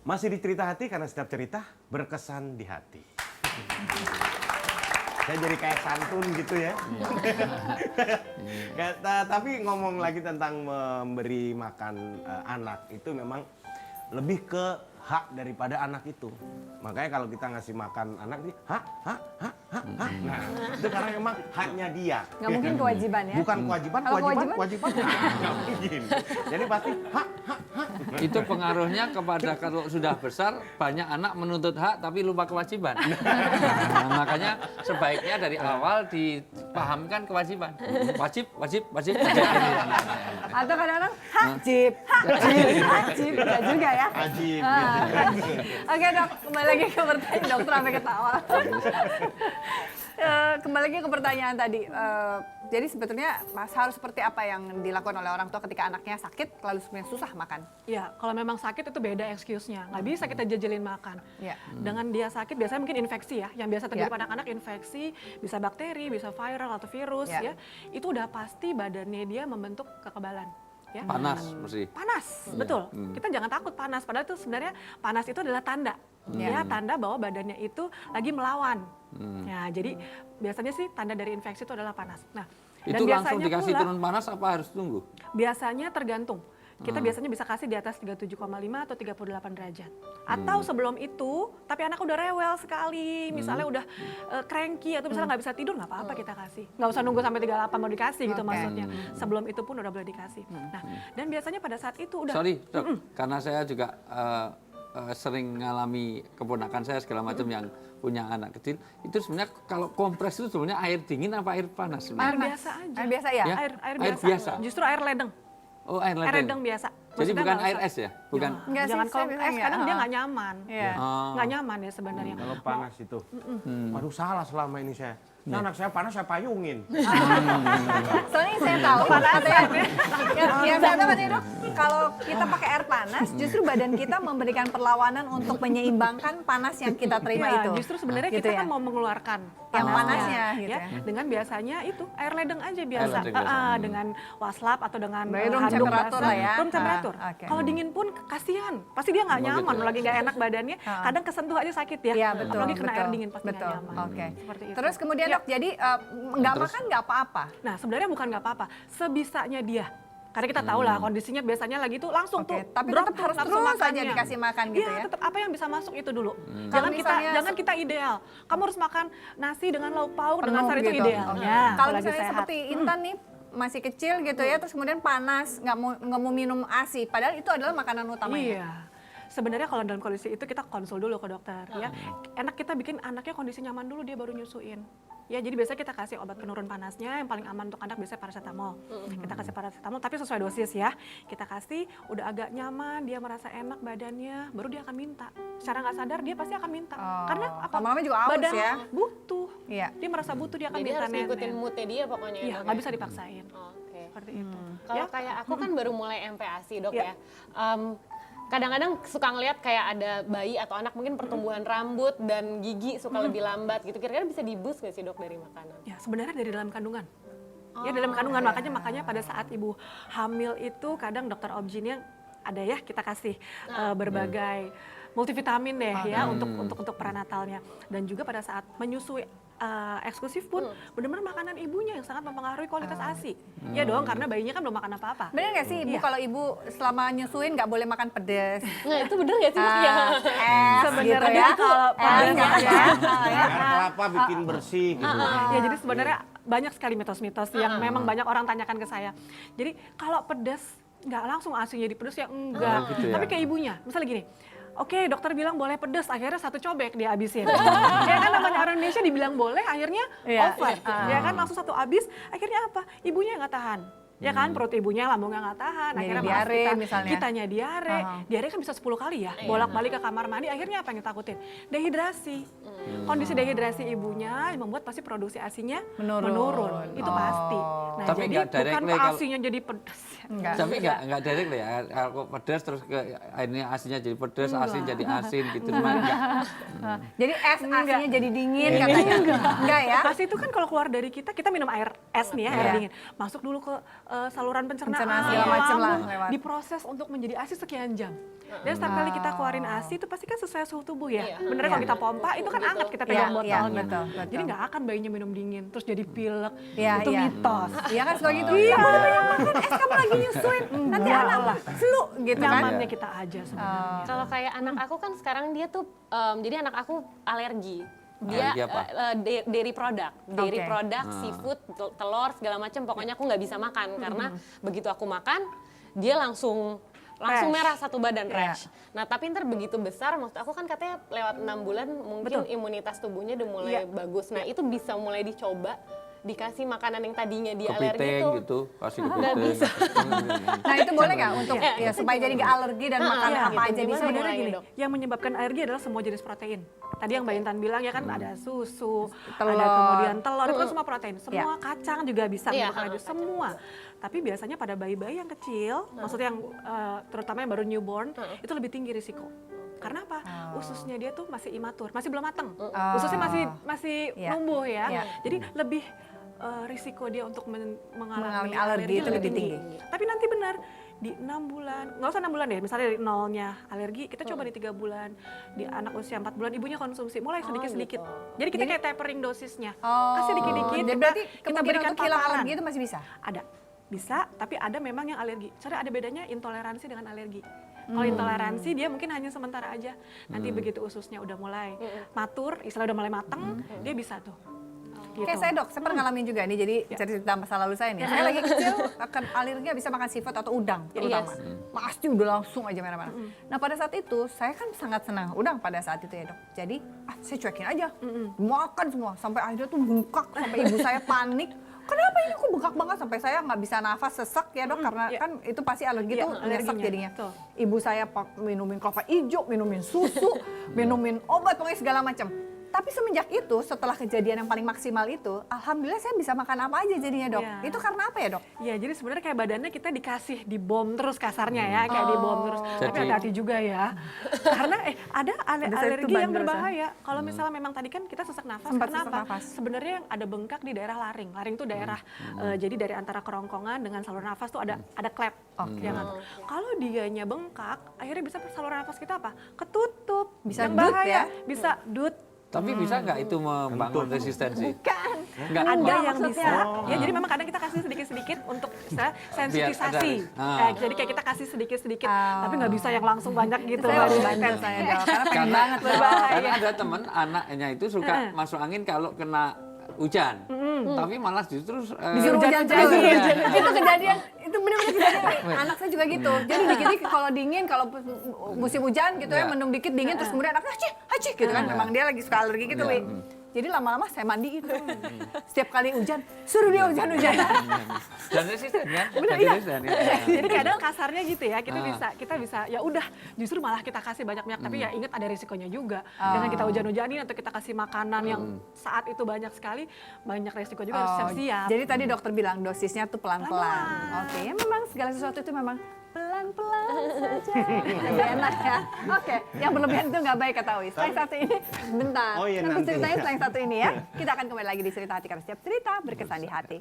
Masih di Cerita Hati karena setiap cerita berkesan di hati. Saya jadi kayak santun gitu ya. Tapi ngomong lagi tentang memberi makan anak itu memang lebih ke hak daripada anak itu. Makanya kalau kita ngasih makan anak ini hak. Nah, itu karena memang haknya dia. Nggak mungkin kewajiban ya? Bukan kewajiban, Kalau kewajiban. Nggak mungkin. Jadi pasti hak. Itu pengaruhnya kepada kalau sudah besar banyak anak menuntut hak tapi lupa kewajiban. Nah, makanya sebaiknya dari awal dipahamkan kewajiban. Wajib. Atau kadang-kadang hajib. Enggak juga ya? Ajib. Oke dok, kembali lagi ke pertanyaan dokter sampai ketawa. Kembali lagi ke pertanyaan tadi. Jadi sebetulnya harus seperti apa yang dilakukan oleh orang tua ketika anaknya sakit lalu sebenarnya susah makan? Ya, kalau memang sakit itu beda excuse-nya. Nggak bisa kita jajalin makan. Ya. Dengan dia sakit biasanya mungkin infeksi ya. Yang biasa terjadi pada anak-anak infeksi, bisa bakteri, bisa viral atau virus ya. Itu udah pasti badannya dia membentuk kekebalan. Ya. Panas mesti. Panas, betul. Kita jangan takut panas. Padahal itu sebenarnya panas itu adalah tanda. Ya, tanda bahwa badannya itu lagi melawan. Ya, jadi biasanya sih tanda dari infeksi itu adalah panas. Nah, Itu dan langsung biasanya dikasih pula, turun panas apa harus tunggu? biasanya tergantung. Kita biasanya bisa kasih di atas 37,5 atau 38 derajat. Atau sebelum itu, tapi anak udah rewel sekali, misalnya udah cranky atau misalnya nggak bisa tidur, nggak apa-apa kita kasih. Nggak usah nunggu sampai 38 mau dikasih gitu maksudnya. Sebelum itu pun udah boleh dikasih. Nah, dan biasanya pada saat itu udah... Sorry, Dok, karena saya juga sering ngalami keponakan saya segala macam yang punya anak kecil, itu sebenarnya kalau kompres itu sebenarnya air dingin apa air panas? Air biasa aja. Air biasa ya? Ya? Air Air biasa. Justru air ledeng. Oh, air Air ledeng. ledeng biasa. Jadi Maksudnya bukan nggak air usah- es ya? Bukan. Enggak sih, Jangan saya kalau bilang es ya. kadang dia nggak nyaman. Iya. Nggak nyaman ya sebenarnya. Kalau panas itu, waduh salah selama ini saya. Nah, anak saya panas saya payungin. Soalnya yang saya tahu katanya, yang saya tahu katanya dok, kalau kita pakai air panas, justru badan kita memberikan perlawanan untuk menyeimbangkan panas yang kita terima Ya, itu. justru sebenarnya Gitu kita ya? kan mau mengeluarkan Yang panasnya, gitu ya, ya. dengan biasanya itu air ledeng aja biasa, ledeng biasa. Dengan waslap atau dengan Berarti room handuk temperatur basah. lah ya. Room temperatur. Oke. Kalau dingin pun kasihan, pasti dia nggak Oh, nyaman, gitu. lagi nggak enak badannya. Kadang kesentuh aja sakit ya. Iya betul. Apalagi kena air betul, dingin pasti nggak betul. nyaman. Oke. Seperti itu. Terus kemudian dok, jadi nggak makan nggak apa-apa. Nah sebenarnya bukan nggak apa-apa, sebisanya dia. Karena kita tahu lah kondisinya biasanya lagi tuh langsung Oke, tuh tapi drop tetap harus nafsu terus makannya. aja dikasih makan gitu Iya, ya? tetap apa yang bisa masuk itu dulu. Kalau Jangan kita ideal. Kamu harus makan nasi dengan lauk pauk dengan Penuh sari itu gitu. idealnya. Kalau lagi misalnya sehat. seperti Intan nih masih kecil gitu ya, terus kemudian panas, nggak mau minum ASI, padahal itu adalah makanan utamanya. Iya. Sebenarnya kalau dalam kondisi itu kita konsul dulu ke dokter ya. Enak kita bikin anaknya kondisi nyaman dulu dia baru nyusuin. Ya jadi biasanya kita kasih obat penurun panasnya yang paling aman untuk anak biasanya paracetamol. Kita kasih paracetamol tapi sesuai dosis ya. Kita kasih udah agak nyaman, dia merasa enak badannya, baru dia akan minta. Secara nggak sadar dia pasti akan minta. Oh, Karena apa? lama-lama juga aus badan ya. butuh. Iya. Dia merasa butuh dia akan Jadi minta harus ngikutin nenek. moodnya dia pokoknya. Iya, Dok, nggak ya? bisa dipaksain. Oke. Seperti itu. Kalau Ya. kayak aku kan baru mulai MPASI dok Ya. ya. Kadang-kadang suka ngeliat kayak ada bayi atau anak mungkin pertumbuhan rambut dan gigi suka lebih lambat gitu. Kira-kira bisa di-boost nggak sih dok dari makanan? Ya sebenarnya dari dalam kandungan. Ya dalam kandungan makanya pada saat ibu hamil itu kadang dokter obginnya ada ya kita kasih berbagai multivitamin deh ya untuk peranatalnya dan juga pada saat menyusui eksklusif pun benar-benar makanan ibunya yang sangat mempengaruhi kualitas ASI. Ya dong karena bayinya kan belum makan apa-apa. Bener nggak sih ibu kalau ibu selama nyusuin nggak boleh makan pedes? Nah itu bener nggak sih dok? Ya. Es Sebenarnya gitu ya? kalau Es pedesnya ya? Air kelapa bikin bersih gitu. Ya jadi sebenarnya banyak sekali mitos-mitos yang memang banyak orang tanyakan ke saya. Jadi kalau pedas nggak langsung ASI jadi pedas ya enggak. gitu ya. Tapi kayak ibunya, misalnya gini. Oke, dokter bilang boleh pedas, akhirnya satu cobek dia habisin. Ya kan namanya orang Indonesia dibilang boleh, akhirnya Iya. over. Ya kan langsung satu habis, akhirnya apa? Ibunya nggak tahan. Ya kan perut ibunya, lambungnya nggak tahan, Jadi akhirnya diare malah misalnya. kitanya diare. Diare kan bisa 10 kali ya, bolak-balik ke kamar mandi, akhirnya apa yang ditakutin? Dehidrasi. Kondisi dehidrasi ibunya membuat pasti produksi ASI-nya menurun. Itu pasti. Nah, Tapi jadi nggak bukan directly ke kalau- ASI-nya jadi pedas. Enggak. Tapi nggak direct lah ya, kalau pedas terus ke airnya asinnya jadi pedas, asin jadi asin gitu. Cuma enggak. Jadi es asinya jadi dingin katanya. Enggak ya? ASI itu kan kalau keluar dari kita minum air es nih ya, air dingin. Masuk dulu ke saluran pencernaan, Pencernaan segala macem lah lambung, lewat. diproses untuk menjadi ASI sekian jam. Dan setiap kali kita keluarin ASI itu pasti kan sesuai suhu tubuh ya. Iya. Benernya kalau kita pompa itu kan hangat kita pegang Iya, botolnya. betul. Jadi nggak akan bayinya minum dingin terus jadi pilek. Iya, Itu iya. mitos. Iya kan suka gitu. Iya. Kamu udah banyak makan es, kamu lagi nyusuin. Nanti anak flu gitu kan. Nyamannya kita aja sebenarnya. Kalau kayak anak aku kan sekarang dia tuh, jadi anak aku alergi. Dia Alergi apa? dairy product, Oke. seafood, telur segala macam. Pokoknya aku nggak bisa makan karena begitu aku makan dia langsung Rash. merah satu badan Iya. rash. Nah tapi ntar begitu besar, maksud aku kan katanya lewat 6 bulan mungkin Betul. imunitas tubuhnya udah mulai Iya. bagus. Nah itu bisa mulai dicoba, dikasih makanan yang tadinya dia alergi Kepiting itu. gitu, kasih Nggak kepiting. bisa. Nah itu boleh nggak untuk Iya, ya itu supaya jadi nggak alergi dan makan iya, apa gitu. aja Gimana bisa. Sebenarnya mulainya, gini, Dok? yang menyebabkan alergi adalah semua jenis protein. Tadi yang Mbak Intan bilang ya kan ada susu, Telur. ada kemudian telur, itu kan semua protein. Semua kacang juga bisa Iya, menyebabkan alergi, semua. Tapi biasanya pada bayi-bayi yang kecil, maksudnya yang terutama yang baru newborn, itu lebih tinggi risiko. Karena apa? Ususnya dia tuh masih imatur, masih belum matang. Ususnya masih Iya. numbuh ya. Iya. Jadi lebih risiko dia untuk mengalami Mengalami alergi itu lebih tinggi. Tapi nanti benar di 6 bulan, nggak usah 6 bulan deh, misalnya dari nolnya alergi, kita coba di 3 bulan, di anak usia 4 bulan ibunya konsumsi, mulai sedikit-sedikit. Jadi kita kayak tapering dosisnya, kasih dikit-dikit, Jadi berarti kita kemungkinan berikan untuk hilang paparan. alergi itu masih bisa. Ada, bisa, tapi ada memang yang alergi. Soalnya ada bedanya intoleransi dengan alergi. Kalau intoleransi dia mungkin hanya sementara aja, nanti begitu ususnya udah mulai matur, istilah udah mulai mateng, dia bisa tuh. Gitu. Kayak saya dok, saya pernah ngalamin juga nih, jadi cerita masa lalu saya nih. Saya lagi kecil, akan alergi nggak bisa makan seafood atau udang terutama. Pasti udah langsung aja merah-merah. Nah pada saat itu, saya kan sangat senang udang pada saat itu ya dok. Jadi saya cuekin aja, makan semua. Sampai akhirnya tuh bengkak, sampai ibu saya panik. Kenapa ini kok bengkak banget sampai saya nggak bisa nafas, sesak ya dok, karena kan itu pasti alergi Iya, tuh nyesek alerginya, jadinya. betul. Ibu saya minumin kelapa hijau, minumin susu, minumin obat, pokoknya segala macam. Tapi semenjak itu, setelah kejadian yang paling maksimal itu, alhamdulillah saya bisa makan apa aja jadinya dok. Iya. Itu karena apa ya dok? Ya, jadi sebenarnya kayak badannya kita dikasih dibom terus kasarnya ya, kayak dibom terus. Tapi Jadi- hati-hati juga ya. Karena ada saya tuh alergi yang bandel, berbahaya. Kalau misalnya memang tadi kan kita sesak nafas, Sempat karena sesak apa? nafas. Sebenarnya yang ada bengkak di daerah laring. Laring itu daerah jadi dari antara kerongkongan dengan saluran nafas tuh ada klep. Ya kan? Kalau dianya bengkak, akhirnya bisa saluran nafas kita apa? Ketutup. Bisa Yang dut bahaya, ya? bisa dut. Tapi bisa nggak itu membangun resistensi? Kan. Nggak. Ada yang bisa. maksudnya. Ya jadi memang kadang kita kasih sedikit-sedikit untuk istilah sensitisasi. ada- Jadi kayak kita kasih sedikit-sedikit, tapi nggak bisa yang langsung banyak gitu. Saya Mbak. bandel saya dok, karena pengen Karena, banget dok. Berbahaya. karena ada teman anaknya itu suka masuk angin kalau kena hujan, tapi malah justru Disuruh hujan Hujan-hujan. terus. Itu kejadian, itu benar-benar kejadian. Anak saya juga gitu. Jadi dikit-dikit kalau dingin, kalau musim hujan gitu ya, Iya. mendung dikit dingin, terus kemudian anaknya hacih gitu kan. Memang dia lagi suka alergi gitu, Iya. Wi. Jadi lama-lama saya mandiin. Setiap kali hujan, suruh dia hujan-hujan. dan resisten kan? Bener, Jadi iya. resisten, ya. Jadi kadang kasarnya gitu ya, kita bisa ya udah justru malah kita kasih banyak-banyak, tapi ya ingat ada risikonya juga. Dengan kita hujan-hujanin atau kita kasih makanan yang saat itu banyak sekali, banyak risiko juga harus siap-siap. Jadi tadi dokter bilang dosisnya tuh pelan-pelan. Pelan-pelan. Oke, ya memang segala sesuatu itu memang pelan-pelan saja. Lebih enak ya. Oke, yang berlebihan itu nggak baik kata Wis. Selain satu ini, bentar. Oh iya, Nanti nanti. ceritanya selain satu ini ya. Kita akan kembali lagi di Cerita Hati karena setiap cerita berkesan di hati.